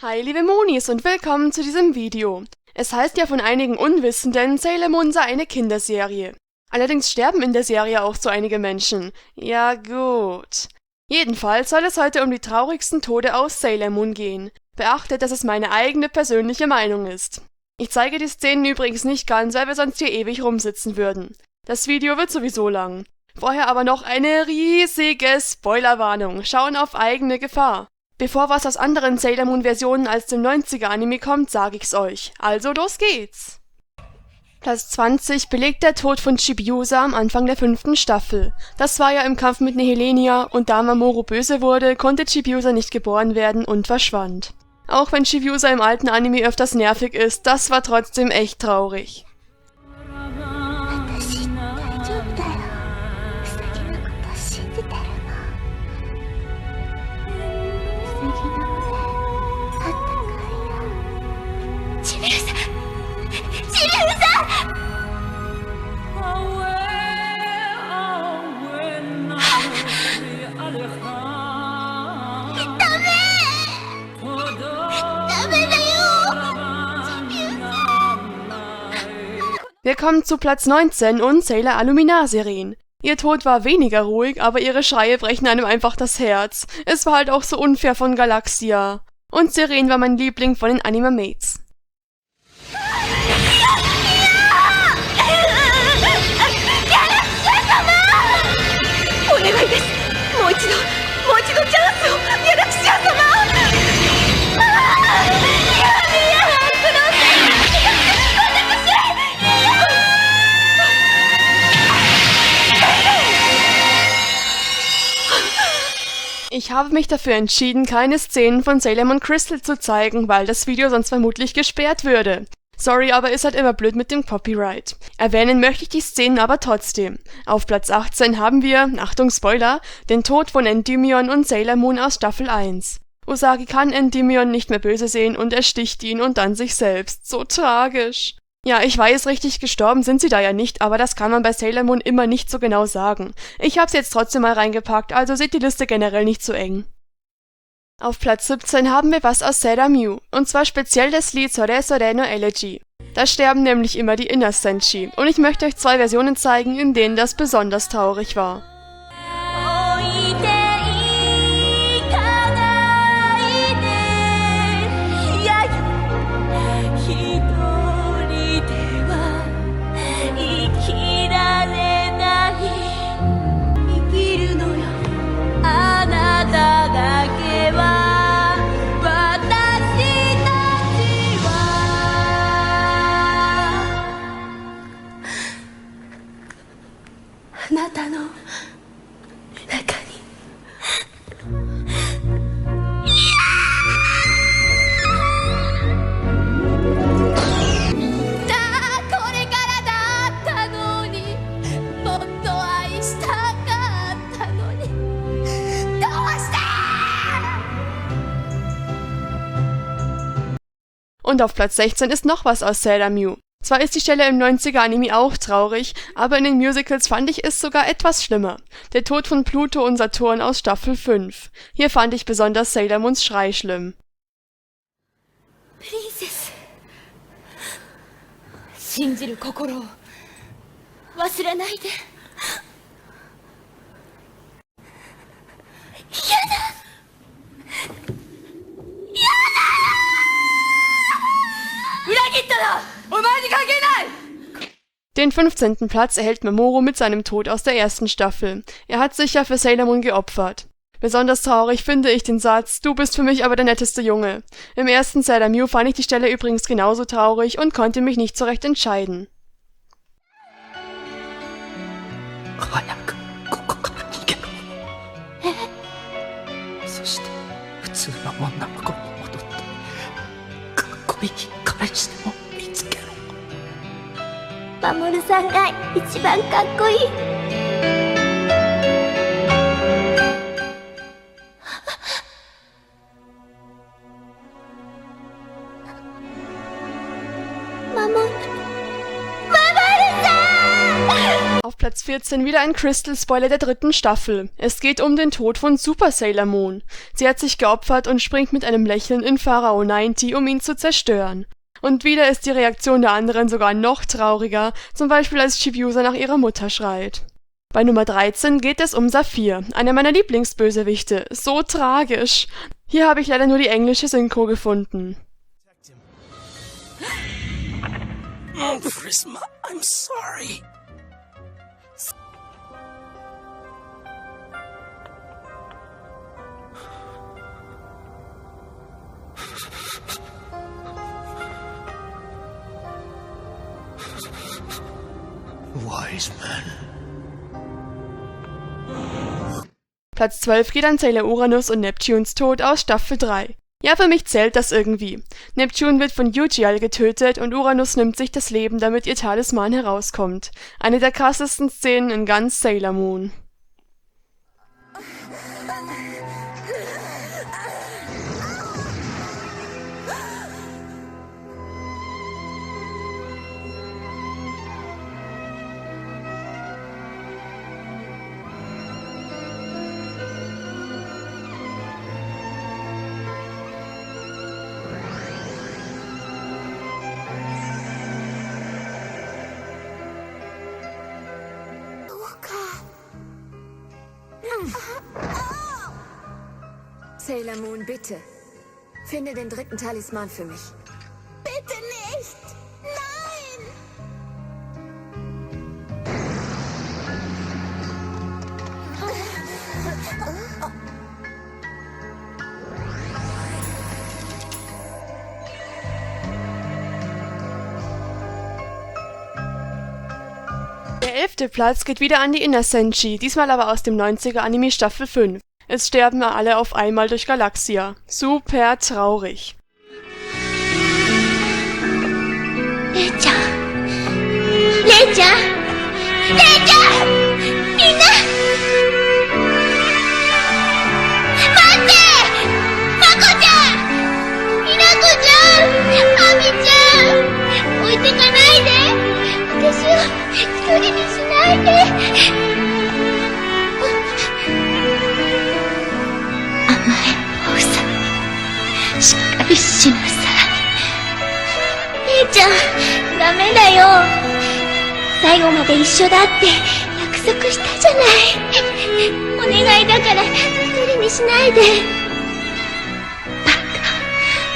Hi liebe Monis und willkommen zu diesem Video. Es heißt ja von einigen Unwissenden, Sailor Moon sei eine Kinderserie. Allerdings sterben in der Serie auch so einige Menschen. Ja gut. Jedenfalls soll es heute um die traurigsten Tode aus Sailor Moon gehen. Beachtet, dass es meine eigene persönliche Meinung ist. Ich zeige die Szenen übrigens nicht ganz, weil wir sonst hier ewig rumsitzen würden. Das Video wird sowieso lang. Vorher aber noch eine riesige Spoilerwarnung. Schauen auf eigene Gefahr. Bevor was aus anderen Sailor Moon Versionen als dem 90er-Anime kommt, sage ich's euch. Also los geht's! Platz 20 belegt der Tod von Chibiusa am Anfang der 5. Staffel. Das war ja im Kampf mit Nehelenia und da Mamoru böse wurde, konnte Chibiusa nicht geboren werden und verschwand. Auch wenn Chibiusa im alten Anime öfters nervig ist, das war trotzdem echt traurig. Wir kommen zu Platz 19 und Sailor Aluminar Seren. Ihr Tod war weniger ruhig, aber ihre Schreie brechen einem einfach das Herz. Es war halt auch so unfair von Galaxia. Und Seren war mein Liebling von den Anima-Mates. Ich habe mich dafür entschieden, keine Szenen von Sailor Moon Crystal zu zeigen, weil das Video sonst vermutlich gesperrt würde. Sorry, aber ist halt immer blöd mit dem Copyright. Erwähnen möchte ich die Szenen aber trotzdem. Auf Platz 18 haben wir, Achtung Spoiler, den Tod von Endymion und Sailor Moon aus Staffel 1. Usagi kann Endymion nicht mehr böse sehen und ersticht ihn und dann sich selbst. So tragisch. Ja, ich weiß, richtig gestorben sind sie da ja nicht, aber das kann man bei Sailor Moon immer nicht so genau sagen. Ich hab's jetzt trotzdem mal reingepackt, also seht die Liste generell nicht so eng. Auf Platz 17 haben wir was aus Sailor Mew, und zwar speziell das Lied Sore Sore no Elegy. Da sterben nämlich immer die Inner Senshi, und ich möchte euch 2 Versionen zeigen, in denen das besonders traurig war. Und auf Platz 16 ist noch was aus Sailor Mew. Zwar ist die Stelle im 90er-Anime auch traurig, aber in den Musicals fand ich es sogar etwas schlimmer. Der Tod von Pluto und Saturn aus Staffel 5. Hier fand ich besonders Sailor Moons Schrei schlimm. Princess. 信じる心を忘れないで。やだ。Den 15. Platz erhält Mamoru mit seinem Tod aus der 1. Staffel. Er hat sich ja für Sailor Moon geopfert. Besonders traurig finde ich den Satz, du bist für mich aber der netteste Junge. Im ersten Sailor Mew fand ich die Stelle übrigens genauso traurig und konnte mich nicht so recht entscheiden. Mamoru-sanが一番かっこいい。Mamoru-san! Auf Platz 14 wieder ein Crystal-Spoiler der 3. Staffel. Es geht um den Tod von Super Sailor Moon. Sie hat sich geopfert und springt mit einem Lächeln in Pharao 90, um ihn zu zerstören. Und wieder ist die Reaktion der anderen sogar noch trauriger, zum Beispiel als Chibiusa nach ihrer Mutter schreit. Bei Nummer 13 geht es um Saphir, einer meiner Lieblingsbösewichte. So tragisch. Hier habe ich leider nur die englische Synchro gefunden. Oh, Prisma, I'm sorry. Wise man. Platz 12 geht an Sailor Uranus und Neptunes Tod aus Staffel 3. Ja, für mich zählt das irgendwie. Neptune wird von Eugial getötet und Uranus nimmt sich das Leben, damit ihr Talisman herauskommt. Eine der krassesten Szenen in ganz Sailor Moon. Sailor Moon, bitte. Finde den 3. Talisman für mich. Bitte nicht! Nein! Der 11. Platz geht wieder an die Inner Senshi, diesmal aber aus dem 90er Anime Staffel 5. Es sterben alle auf einmal durch Galaxia. Super traurig. レイちゃんレイちゃんレイちゃんみんな待ってマコちゃんミナコちゃんアミちゃん置いてかないで私を一人にしないでしっかりしなさい。姉ちゃん、ダメだよ。最後まで一緒だって約束したじゃない。お願いだから一人にしないで。バカ、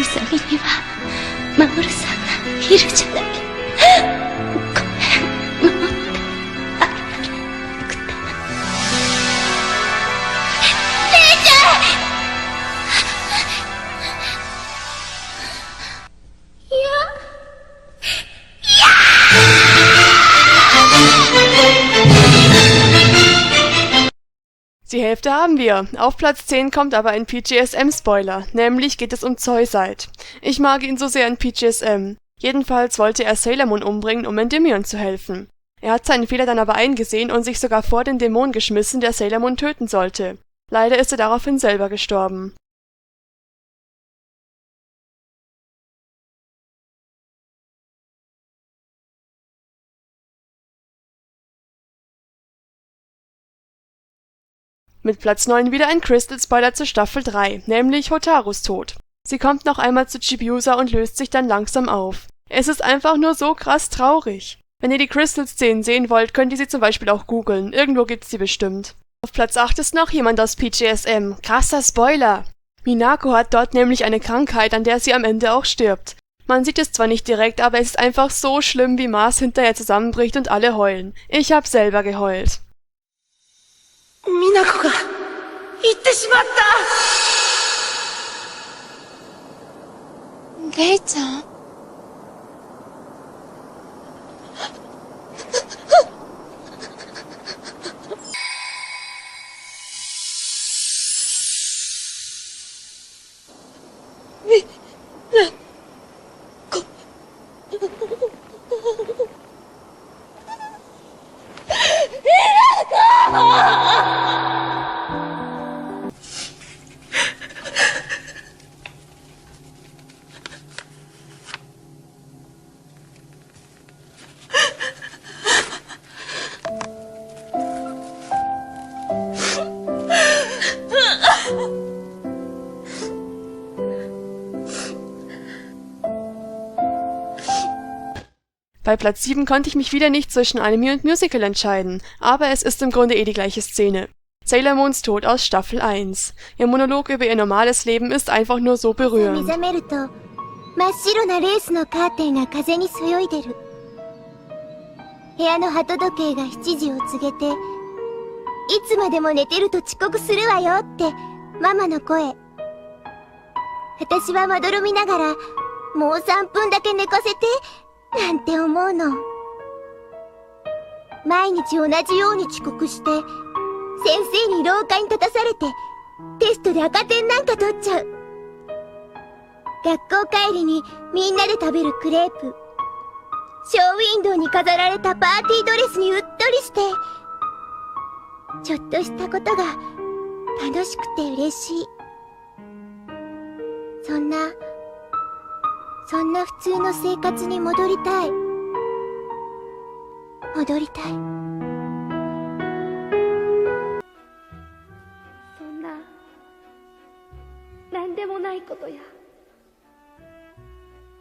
ウサギにはマモルさんがいるじゃない。ごめん、守ってあげられなくて。姉ちゃんDie Hälfte haben wir. Auf Platz 10 kommt aber ein PGSM-Spoiler, nämlich geht es um Zoisite. Ich mag ihn so sehr in PGSM. Jedenfalls wollte er Sailor Moon umbringen, um Endymion zu helfen. Er hat seinen Fehler dann aber eingesehen und sich sogar vor den Dämon geschmissen, der Sailor Moon töten sollte. Leider ist er daraufhin selber gestorben. Mit Platz 9 wieder ein Crystal-Spoiler zur Staffel 3, nämlich Hotarus Tod. Sie kommt noch einmal zu Chibiusa und löst sich dann langsam auf. Es ist einfach nur so krass traurig. Wenn ihr die Crystal-Szenen sehen wollt, könnt ihr sie zum Beispiel auch googeln. Irgendwo gibt's sie bestimmt. Auf Platz 8 ist noch jemand aus PGSM. Krasser Spoiler! Minako hat dort nämlich eine Krankheit, an der sie am Ende auch stirbt. Man sieht es zwar nicht direkt, aber es ist einfach so schlimm, wie Mars hinterher zusammenbricht und alle heulen. Ich hab selber geheult. ミナコが行ってしまった。レイちゃん Bei Platz 7 konnte ich mich wieder nicht zwischen Anime und Musical entscheiden, aber es ist im Grunde die gleiche Szene. Sailor Moons Tod aus Staffel 1. Ihr Monolog über ihr normales Leben ist einfach nur so 目 berührend. 覚めると、真っ白なレースのカーテンが風にそよいでる。部屋の鳩時計が7時を告げて、いつまでも寝てると遅刻するわよって、ママの声。私はまどろみながら、もう3分だけ寝かせて、なんて思うの。毎日同じように遅刻して、先生に廊下に立たされて、テストで赤点なんか取っちゃう。学校帰りにみんなで食べるクレープ。ショーウィンドウに飾られたパーティードレスにうっとりして、ちょっとしたことが楽しくて嬉しい。そんな普通の生活に戻りたい。戻りたい。そんな、なんでもないことや、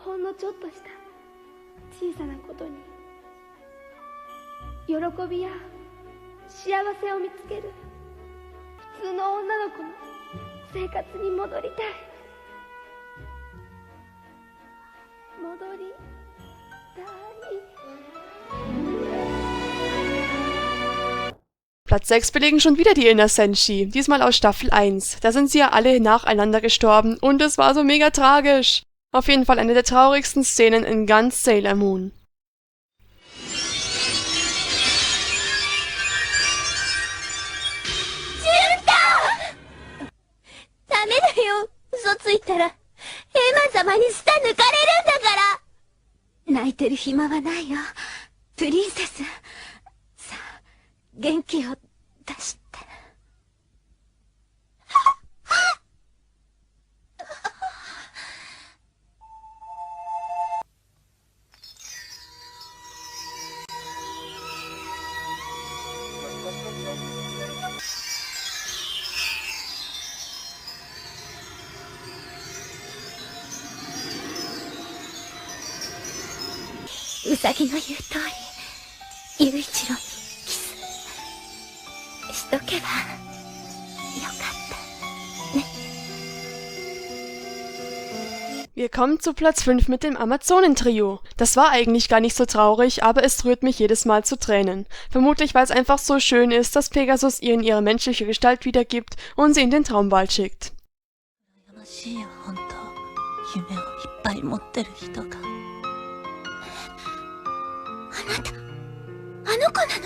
ほんのちょっとした小さなことに、喜びや幸せを見つける普通の女の子の生活に戻りたい。戻りたい。Platz 6 belegen schon wieder die Inner Senshi, diesmal aus Staffel 1. Da sind sie ja alle nacheinander gestorben und es war so mega tragisch. Auf jeden Fall eine der traurigsten Szenen in ganz Sailor Moon. ダメだよ。嘘ついたら、エマ様に舌抜かれるんだから。泣いてる暇はないよ。プリンセス。さあ、元気を出して。ウサギの言う通り、雄一郎にキスしとけばよかったね。Wir kommen zu Platz 5 mit dem Amazonentrio. Das war eigentlich gar nicht so traurig, aber es rührt mich jedes Mal zu Tränen. Vermutlich, weil es einfach so schön ist, dass Pegasus ihnen ihre menschliche Gestalt wiedergibt und sie in den Traumwald schickt. あなた、あの子なの？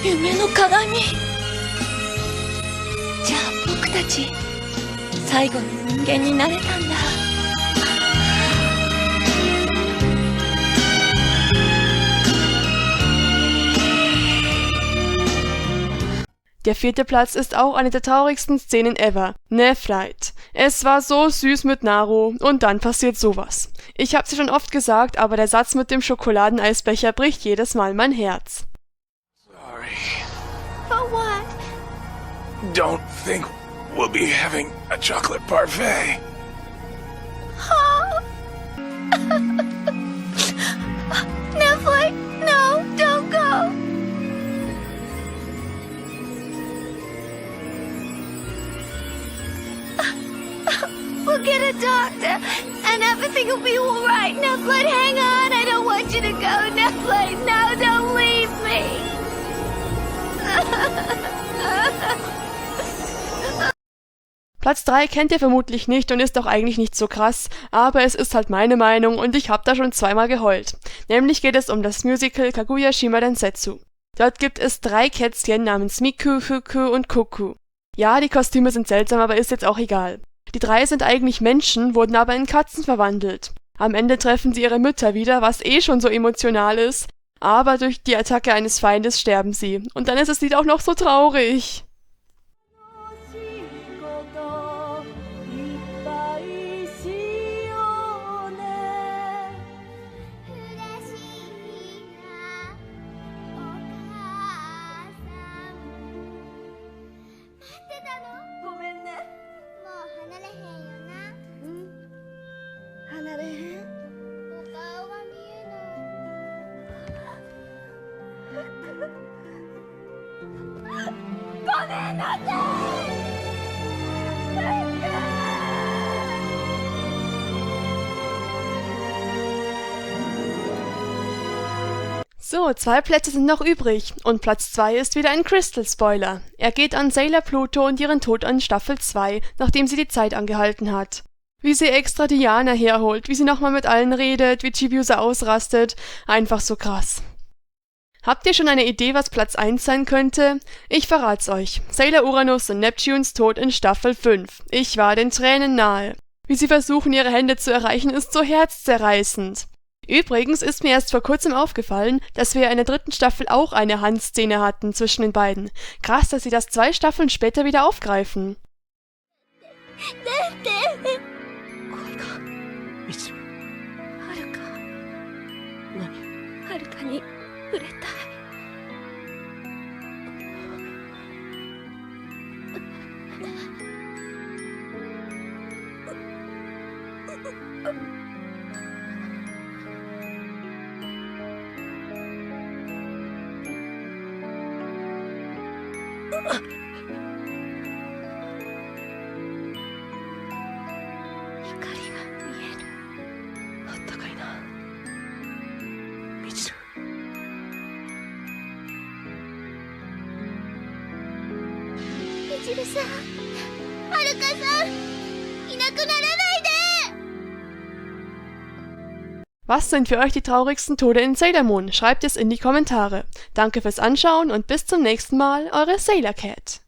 夢の鏡。じゃあ僕たち最後の人間になれたんだ。Der 4. Platz ist auch eine der traurigsten Szenen ever. Nephrite. Es war so süß mit Naru und dann passiert sowas. Ich hab's ja schon oft gesagt, aber der Satz mit dem Schokoladeneisbecher bricht jedes Mal mein Herz. For what? Don't think we'll be having a chocolate parfait. Nephrite, no, don't go. We'll get a doctor, and everything will be all right. Nephrite, hang on. I don't want you to go. Nephrite, no, don't leave me. Platz 3 kennt ihr vermutlich nicht und ist auch eigentlich nicht so krass, aber es ist halt meine Meinung und ich hab da schon zweimal geheult. Nämlich geht es um das Musical Kaguya Shima Densetsu. Dort gibt es 3 Kätzchen namens Miku, Fuku und Kuku. Ja, die Kostüme sind seltsam, aber ist jetzt auch egal. Die 3 sind eigentlich Menschen, wurden aber in Katzen verwandelt. Am Ende treffen sie ihre Mütter wieder, was eh schon so emotional ist, aber durch die Attacke eines Feindes sterben sie. Und dann ist das Lied auch noch so traurig. So, 2 Plätze sind noch übrig und Platz 2 ist wieder ein Crystal-Spoiler. Er geht an Sailor Pluto und ihren Tod an Staffel 2, nachdem sie die Zeit angehalten hat. Wie sie extra Diana herholt, wie sie nochmal mit allen redet, wie Chibiusa ausrastet, einfach so krass. Habt ihr schon eine Idee, was Platz 1 sein könnte? Ich verrat's euch. Sailor Uranus und Neptunes Tod in Staffel 5. Ich war den Tränen nahe. Wie sie versuchen, ihre Hände zu erreichen, ist so herzzerreißend. Übrigens ist mir erst vor kurzem aufgefallen, dass wir in der 3. Staffel auch eine Handszene hatten zwischen den beiden. Krass, dass sie das 2 Staffeln später wieder aufgreifen. みちるさん、はるかさん、いなくならないで! Was sind für euch die traurigsten Tode in Sailor Moon? Schreibt es in die Kommentare. Danke fürs Anschauen und bis zum nächsten Mal, eure Sailor Cat.